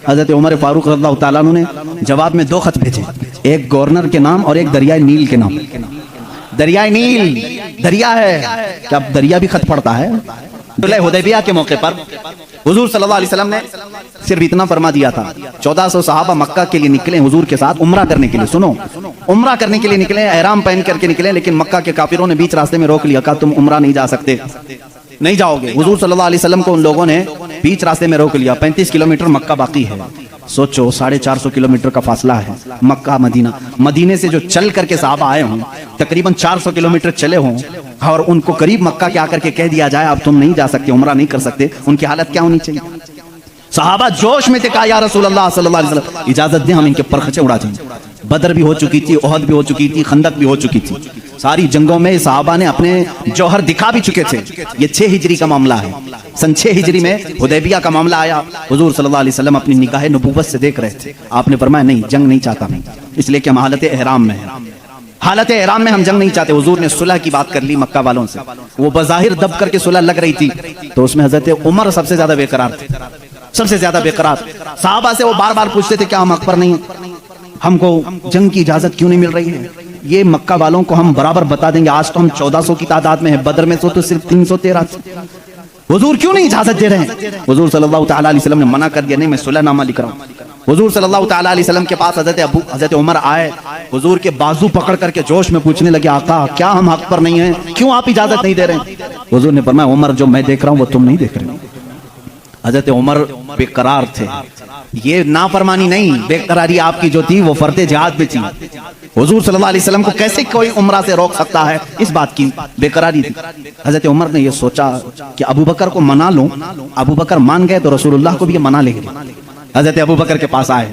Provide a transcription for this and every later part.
حضرت عمر فاروق رضی اللہ تعالیٰ عنہ نے جواب میں 2 خط بھیجے، ایک گورنر کے نام اور ایک دریائے نیل کے نام۔ دریائے نیل دریا ہے، کیا دریا بھی خط پڑتا ہے؟ صلح حدیبیہ کے موقع پر حضور صلی اللہ علیہ وسلم نے صرف اتنا فرما دیا تھا، 1400 صحابہ مکہ کے لیے نکلے حضور کے ساتھ عمرہ کرنے کے لیے۔ سنو، عمرہ کرنے کے لیے نکلے، احرام پہن کر کے نکلے، لیکن مکہ کے کافروں نے بیچ راستے میں روک لیا، کہا تم عمرہ نہیں جا سکتے، نہیں جاؤ گے۔ حضور صلی اللہ علیہ وسلم کو ان لوگوں نے بیچ راستے میں روک لیا۔ 35 کلومیٹر مکہ باقی ہے، سوچو 450 کلومیٹر کا فاصلہ ہے مکہ مدینہ۔ مدینے سے جو چل کر کے صحابہ آئے ہوں تقریباً 400 کلومیٹر چلے ہوں، اور ان کو قریب مکہ کے آ کر کے کہہ دیا جائے اب تم نہیں جا سکتے، عمرہ نہیں کر سکتے، ان کی حالت کیا ہونی چاہیے؟ صحابہ جوش میں تھے، کہا یا رسول اللہ صلی اللہ علیہ وسلم اجازت دیں ہم ان کے پرخچے اڑا دیں۔ بدر بھی ہو چکی تھی، احد بھی ہو چکی تھی، خندق بھی ہو چکی تھی، ساری جنگوں میں صحابہ نے اپنے جوہر دکھا بھی چکے تھے۔ یہ 6 ہجری کا معاملہ ہے، سن 6 ہجری میں حدیبیہ کا معاملہ آیا۔ حضور صلی اللہ علیہ وسلم اپنی نگاہ نبوت سے دیکھ رہے تھے، آپ نے فرمایا نہیں، جنگ نہیں چاہتا میں، اس لیے کہ ہم حالت احرام میں ہیں، حالت احرام میں ہم جنگ نہیں چاہتے۔ حضور نے صلح کی بات کر لی مکہ والوں سے، وہ بظاہر دب کر کے صلح لگ رہی تھی، تو اس میں حضرت عمر سب سے زیادہ بے قرار تھے، سب سے زیادہ بے قرار۔ صحابہ سے وہ بار بار پوچھتے تھے کیا ہم حق پر نہیں ہیں، ہم کو جنگ کی اجازت کیوں نہیں مل رہی ہے؟ یہ مکہ والوں کو ہم برابر بتا دیں گے، آج تو ہم 1400 کی تعداد میں ہیں، بدر میں تو صرف 313 تھے، حضور کیوں نہیں اجازت دے رہے ہیں؟ حضور صلی اللہ تعالیٰ علیہ وسلم نے منع کر دیا، نہیں میں صلح نامہ لکھ رہا ہوں۔ حضور صلی اللہ تعالیٰ علیہ وسلم کے پاس حضرت عمر آئے، حضور کے بازو پکڑ کر کے جوش میں پوچھنے لگے آقا کیا ہم حق پر نہیں ہیں، کیوں آپ اجازت نہیں دے رہے ہیں؟ حضور نے فرمایا عمر جو میں دیکھ رہا ہوں وہ تم نہیں دیکھ رہے۔ حضرت عمر بے قرار تھے، یہ نافرمانی نہیں، بے قراری آپ کی جو تھی وہ فرد جہاد میں تھی۔ حضور صلی اللہ علیہ وسلم کو کیسے کوئی عمرہ سے روک سکتا ہے، اس بات کی بے قراری تھی۔ حضرت عمر نے یہ سوچا کہ ابو بکر کو منا لوں، ابو بکر مان گئے تو رسول اللہ کو بھی یہ منا لیں گے۔ حضرت ابو بکر کے پاس آئے،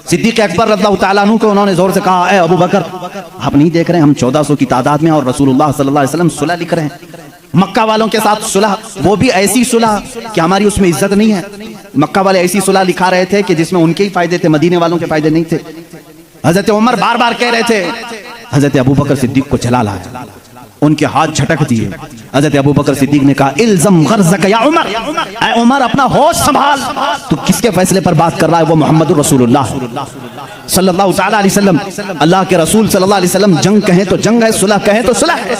صدیق اکبر رضی اللہ تعالیٰ عنہ کو انہوں نے زور سے کہا اے ابو بکر آپ نہیں دیکھ رہے ہیں ہم 1400 کی تعداد میں اور رسول اللہ صلی اللہ علیہ وسلم صلح لکھ رہے ہیں مکہ والوں کے ساتھ صلح، وہ بھی ایسی صلح کہ ہماری اس میں عزت نہیں ہے۔ مکہ والے ایسی صلح لکھا رہے تھے کہ جس میں ان کے ہی فائدے تھے، مدینے والوں کے فائدے نہیں تھے۔ حضرت عمر بار بار کہہ رہے تھے، حضرت ابو بکر صدیق کو جلال آیا، ان کے ہاتھ جھٹک دیے۔ حضرت ابو بکر صدیق نے کہا الزم غرضک یا عمر، اے عمر اپنا ہوش سنبھال، تو کس کے فیصلے پر بات کر رہا ہے؟ وہ محمد رسول اللہ صلی اللہ تعالیٰ علیہ وسلم، اللہ کے رسول صلی اللہ علیہ وسلم، جنگ کہیں تو جنگ ہے، صلح کہیں تو صلح ہے۔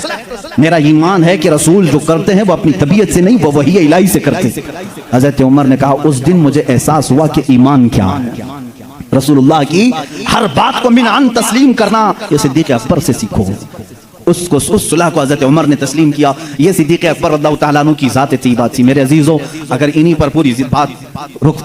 میرا ایمان ہے کہ رسول جو کرتے ہیں وہ اپنی طبیعت سے نہیں، وہ وحی الہی سے کرتے ہیں۔ حضرت عمر نے کہا اس دن مجھے احساس ہوا کہ ایمان کیا ہے، رسول اللہ کی ہر بات کو منعن تسلیم کرنا، یہ صدیق اکبر سے سیکھو۔ اس صلح کو حضرت عمر نے تسلیم کیا، یہ صدیق اکبر رضی اللہ تعالیٰ عنہ کی ذات طیبہ تھی۔ میرے عزیزو اگر انہی پر پوری بات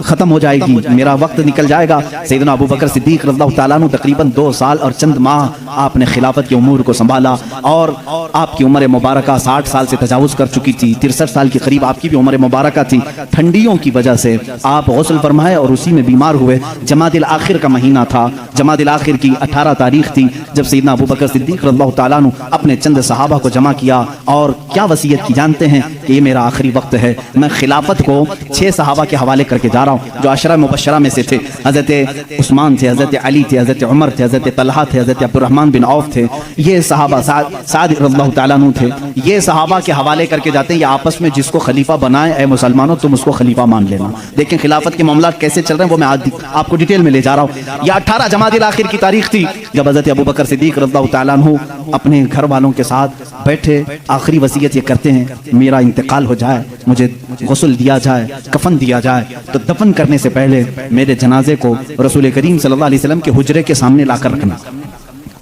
ختم ہو جائے گی، میرا وقت نکل جائے گا۔ سیدنا ابو بکر صدیق رضی اللہ تعالیٰ عنہ تقریباً 2 سال اور چند ماہ آپ نے خلافت کے امور کو سنبھالا، اور آپ کی عمر مبارکہ 60 سال سے تجاوز کر چکی تھی، 63 سال کے قریب آپ کی بھی عمر مبارکہ تھی۔ ٹھنڈیوں کی وجہ سے آپ غسل فرمائے اور اسی میں بیمار ہوئے۔ جمادی الاخر کا مہینہ تھا، جمادی الاخر کی 18 تاریخ تھی جب سیدنا ابو بکر صدیق رضی اللہ تعالیٰ عنہ اپنے چند صحابہ کو جمع کیا اور کیا وصیت کی جانتے ہیں کہ یہ میرا آخری وقت ہے، میں خلافت کو 6 صحابہ کے حوالے کر کے جا رہا ہوں جو عشرہ مبشرہ میں سے تھے۔ حضرت عثمان تھے، حضرت علی تھے، حضرت عمر تھے، حضرت طلحہ تھے، حضرت عبد الرحمن بن عوف تھے، یہ صحابہ سعد رضی اللہ تعالیٰ عنہ تھے، یہ صحابہ کے حوالے کر کے جاتے ہیں، یہ آپس میں جس کو خلیفہ بنائے اے مسلمانوں تم اس کو خلیفہ مان لینا۔ دیکھیں خلافت کے معاملات کیسے چل رہے ہیں، وہ میں آج آپ کو ڈیٹیل میں لے جا رہا ہوں۔ یہ 18 جمادی الاخر کی تاریخ تھی جب حضرت ابو بکر صدیق رضی اللہ تعالیٰ عنہ اپنے گھر والوں کے ساتھ بیٹھے، آخری وصیت یہ کرتے ہیں میرا انتقال ہو جائے، مجھے غسل دیا جائے، کفن دیا جائے، تو دفن کرنے سے پہلے میرے جنازے کو رسول کریم صلی اللہ علیہ وسلم کے حجرے کے سامنے لا کر رکھنا۔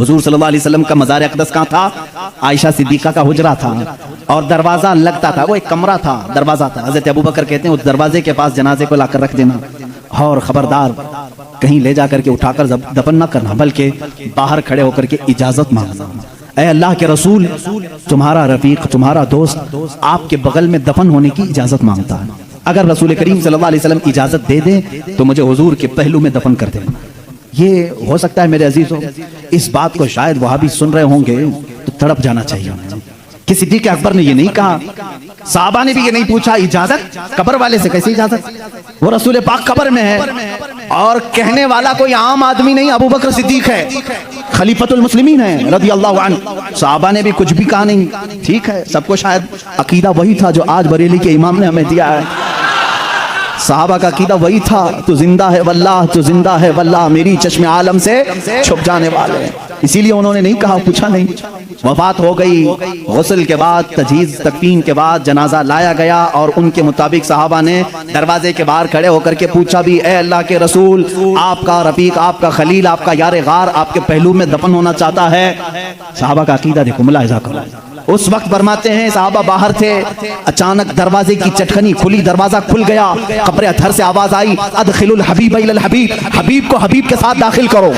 حضور صلی اللہ علیہ وسلم کا مزار اقدس کہاں تھا؟ عائشہ صدیقہ کا حجرہ تھا، اور دروازہ لگتا تھا، وہ ایک کمرہ تھا، دروازہ تھا۔ حضرت ابو بکر کہتے ہیں اس دروازے کے پاس جنازے کو لا کر رکھ دینا، اور خبردار کہیں لے جا کر کے اٹھا کر دفن نہ کرنا، بلکہ باہر کھڑے ہو کر کے اجازت مانگنا۔ اے اللہ کے رسول، تمہارا رفیق، تمہارا دوست آپ کے بغل میں دفن ہونے کی اجازت مانگتا ہے، اگر رسول کریم صلی اللہ علیہ وسلم اجازت دے دیں تو مجھے حضور کے پہلو میں دفن کر دیں۔ یہ ہو سکتا ہے میرے عزیزوں، اس بات کو شاید وہاں بھی سن رہے ہوں گے تو تڑپ جانا چاہیے کہ صدیق اکبر نے یہ نہیں کہا، صحابہ نے بھی یہ نہیں پوچھا اجازت، قبر والے سے کیسے اجازت؟ وہ رسول پاک قبر میں ہے، اور کہنے والا کوئی عام آدمی نہیں، ابو بکر صدیق ہے، خلیفۃ المسلمین ہے رضی اللہ عنہ۔ صحابہ نے بھی کچھ بھی کہا نہیں، ٹھیک ہے، سب کو شاید عقیدہ وہی تھا جو آج بریلی کے امام نے ہمیں دیا ہے۔ صحابہ کا عقیدہ وہی تھا، تو زندہ ہے واللہ، تو زندہ ہے واللہ، میری چشم عالم سے چھپ جانے والے. اسی لیے انہوں نے نہیں کہا، پوچھا نہیں. وفات ہو گئی، غسل کے بعد، تجہیز تکفین کے بعد جنازہ لایا گیا، اور ان کے مطابق صحابہ نے دروازے کے باہر کھڑے ہو کر کے پوچھا بھی، اے اللہ کے رسول، آپ کا رفیق، آپ کا خلیل، آپ کا یار غار آپ کے پہلو میں دفن ہونا چاہتا ہے. صحابہ کا عقیدہ دیکھو، ملاحظہ کرو. اس وقت فرماتے ہیں صحابہ باہر تھے، اچانک دروازے کی چٹکنی کھلی، دروازہ کھل گیا، قبر اطہر سے آواز آئی، ادخلوا الحبیب الی الحبیب، حبیب کو حبیب کے ساتھ داخل کرو.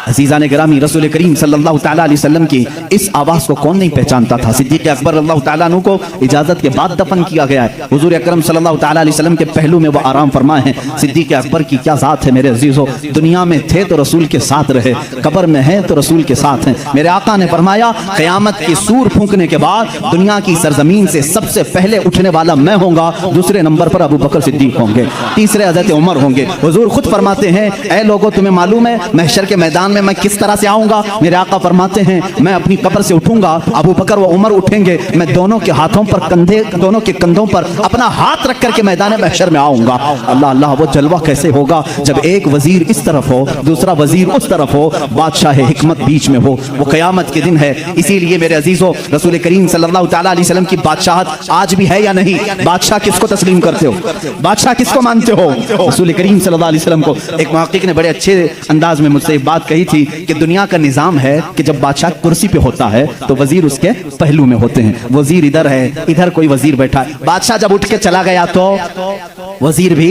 عزیزان گرامی، رسول کریم صلی اللہ تعالیٰ علیہ وسلم کی اس آواز کو کون نہیں پہچانتا تھا؟ صدیق اکبر اللہ تعالیٰ عنہ کو اجازت کے بعد دفن کیا گیا ہے. حضور اکرم صلی اللہ تعالیٰ علیہ وسلم کے پہلو میں وہ آرام فرمائے ہیں. صدیق اکبر کی کیا ذات ہے میرے عزیزو، دنیا میں تھے تو رسول کے ساتھ رہے، قبر میں ہیں تو رسول کے ساتھ ہیں. میرے آقا نے فرمایا قیامت کی سور پھونکنے کے بعد دنیا کی سرزمین سے سب سے پہلے اٹھنے والا میں ہوں گا، دوسرے نمبر پر ابو بکر صدیق ہوں گے، تیسرے حضرت عمر ہوں گے. حضور خود فرماتے ہیں، اے لوگوں تمہیں معلوم ہے محشر کے میدان میں کس طرح سے آؤں گا؟ میرے آقا فرماتے ہیں میں اپنی قبر سے اٹھوں گا، ابو بکر و عمر اٹھیں گے، میں دونوں کے ہاتھوں پر دونوں کے کندھوں پر اپنا ہاتھ رکھ کر کے میدان محشر میں آؤں گا. اللہ اللہ، وہ جلوہ کیسے ہوگا جب ایک وزیر اس طرف ہو، دوسرا وزیر اس طرف ہو، بادشاہ حکمت بیچ میں ہو. وہ قیامت کے دن ہے. اسی لیے میرے عزیزو، رسول کریم صلی اللہ تعالیٰ علیہ وسلم کی بادشاہت آج بھی ہے یا نہیں؟ بادشاہ کس کو تسلیم کرتے ہو؟ بادشاہ کس کو مانتے ہو؟ رسول کریم صلی اللہ علیہ وسلم کو. ایک محقق نے بڑے اچھے انداز میں مجھ سے ایک بات کہی تھی کہ دنیا کا نظام ہے کہ جب بادشاہ کرسی پہ ہوتا ہے تو وزیر اس کے پہلو میں ہوتے ہیں. وزیر ادھر ہے، ادھر کوئی وزیر بیٹھا ہے. بادشاہ جب اٹھ کے چلا گیا تو وزیر بھی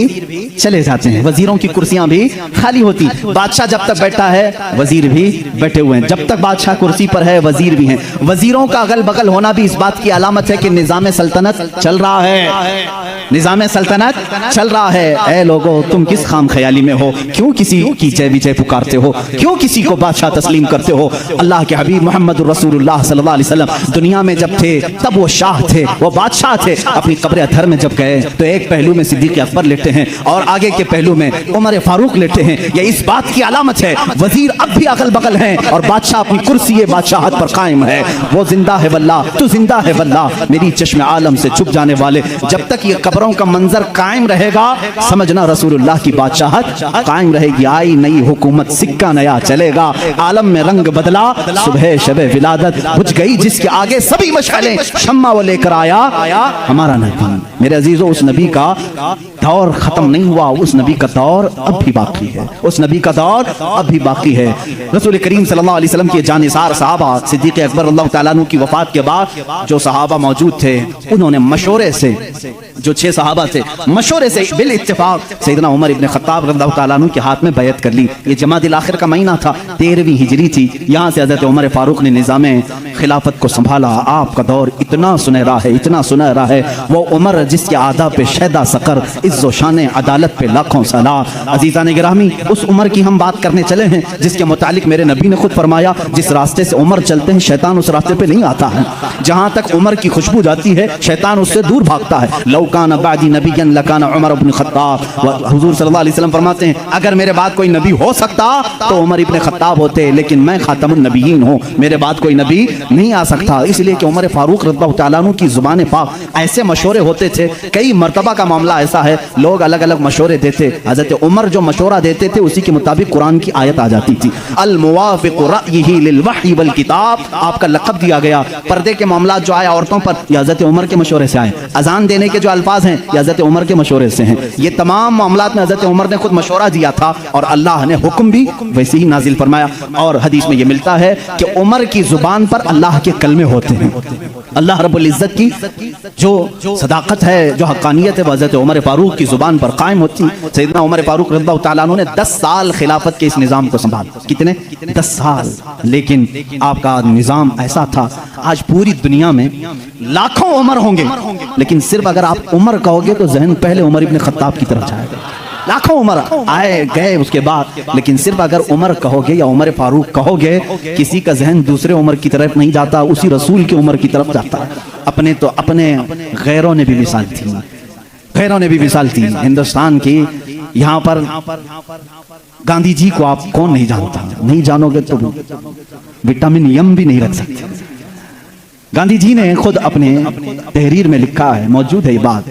چلے جاتے ہیں، وزیروں کی کرسیاں بھی خالی ہوتی. بادشاہ جب تک بیٹھا ہے وزیر بھی بیٹھے ہوئے ہیں. جب تک بادشاہ کرسی پر ہے وزیر بھی ہیں. وزیروں کا اگل بغل ہونا بھی اس بات کی علامت ہے کہ نظام سلطنت چل رہا ہے، نظام سلطنت چل رہا ہے. اے لوگو، تم کس خام خیالی میں ہو؟ کیوں کسی کی جے وجے پکارتے ہو؟ کیوں کسی کو بادشاہ تسلیم کرتے ہو؟ اللہ کے حبیب محمد رسول اللہ صلی اللہ علیہ وسلم دنیا میں جب تھے تب وہ شاہ تھے، وہ بادشاہ تھے. اپنی قبر اطہر میں جب گئے تو ایک پہلو میں صدیق اکبر لیٹے ہیں اور آگے کے پہلو میں عمر فاروق لیٹے ہیں. یہ اس بات کی علامت ہے وزیر اب بھی اگل بغل ہیں اور بادشاہ اپنی کرسی بادشاہت پر قائم ہے. وہ زندہ ہے واللہ، تو زندہ ہے واللہ، میری چشم عالم سے چھپ جانے والے. جب تک یہ قبروں کا منظر قائم رہے گا سمجھنا رسول اللہ کی بادشاہت قائم رہے گی. آئی نئی حکومت، سکہ نیا چلے گا، عالم میں رنگ بدلا، صبح شب ولادت بجھ گئی جس کے آگے سبھی مشعلیں، شمع وہ لے کر آیا ہمارا نبی. میرے عزیزو، اس نبی کا دور ختم نہیں ہوا، اس نبی کا دور اب بھی باقی ہے، اس نبی کا دور اب بھی باقی ہے. رسول کریم صلی اللہ علیہ وسلم کے جانثار صحابہ، صدیق اکبر اللہ تعالیٰ عنہ کی وفات کے بعد جو صحابہ موجود تھے انہوں نے مشورے سے، جو 6 صحابہ تھے، مشورے سے بالاتفاق سیدنا عمر ابن خطاب رضی اللہ تعالیٰ عنہ کے ہاتھ میں بیعت کر لی. یہ جمادی الاخر کا مہینہ تھا، 13ویں ہجری تھی. یہاں سے حضرت عمر فاروق نے نظام خلافت کو سنبھالا. آپ کا دور اتنا سنہرا ہے، اتنا سنہرا ہے. وہ عمر جس کے آداب پہ شیدا سقر، عز و شان عدالت پہ لاکھوں سلام. عزیزان گرامی، اس عمر کی ہم بات کرنے چلے ہیں جس کے متعلق میرے نبی نے خود فرمایا جس راستے سے عمر چلتے ہیں شیطان اس راستے پہ نہیں آتا ہے. جہاں تک عمر کی خوشبو جاتی ہے شیطان اس سے دور بھاگتا ہے. لو کان بعدی نبی لکان عمر بن خطاب. حضور صلی اللہ علیہ وسلم فرماتے ہیں اگر میرے بعد کوئی نبی ہو سکتا تو عمر ابن خطاب ہوتے، لیکن میں خاتم النبیین ہوں، میرے بعد کوئی نبی نہیں آ سکتا. اس لیے کہ عمر فاروق رضی اللہ تعالیٰ عنہ کی زبان پاک ایسے مشورے ہوتے تھے. کئی مرتبہ کا معاملہ ایسا ہے لوگ الگ الگ مشورے دیتے، حضرت عمر جو مشورہ دیتے تھے اسی کے مطابق قرآن کی آیت آ جاتی تھی. الموافق رأیہ للوحی والکتاب، آپ کا لقب دیا گیا. پردے کے معاملات جو آئے عورتوں پر یہ حضرت عمر کے مشورے سے آئے. اذان دینے کے جو الفاظ ہیں یہ حضرت عمر کے مشورے سے ہیں. یہ تمام معاملات میں حضرت عمر نے خود مشورہ دیا تھا اور اللہ نے حکم بھی ویسے ہی نازل فرمایا. اور حدیث میں یہ ملتا ہے کہ عمر کی زبان پر اللہ کے کلمے ہوتے ہیں. اللہ رب العزت کی جو صداقت ہے، جو حقانیت ہے، وہ حضرت عمر فاروق کی زبان پر قائم ہوتی. سیدنا عمر فاروق رضی اللہ تعالیٰ عنہ نے 10 سال خلافت کے اس نظام کو سنبھالا. کتنے؟ 10 سال. لیکن آپ کا نظام ایسا تھا، آج پوری دنیا میں لاکھوں عمر ہوں گے لیکن صرف اگر آپ عمر کہو گے تو ذہن پہلے عمر ابن خطاب کی طرف جائے گا. لاکھوں عمر آئے گئے اس کے بعد، لیکن صرف اگر عمر کہو گے یا عمر فاروق کہو گے کسی کا ذہن دوسرے عمر کی طرف نہیں جاتا، اسی رسول کی عمر کی طرف جاتا ہے. اپنے تو اپنے غیروں نے بھی مثال تھی، غیروں نے بھی مثال تھی. ہندوستان کی یہاں پر گاندھی جی کو آپ کون نہیں جانتا؟ نہیں جانو گے تو وٹامن یم بھی نہیں رکھ سکتے. گاندھی جی نے خود اپنے تحریر میں لکھا ہے، موجود ہے یہ بات.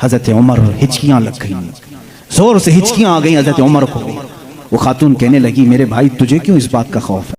حضرت عمر ہچکیاں لگ گئیں، زور سے ہچکیاں آ گئیں حضرت عمر کو. وہ خاتون کہنے لگی میرے بھائی تجھے کیوں اس بات کا خوف ہے؟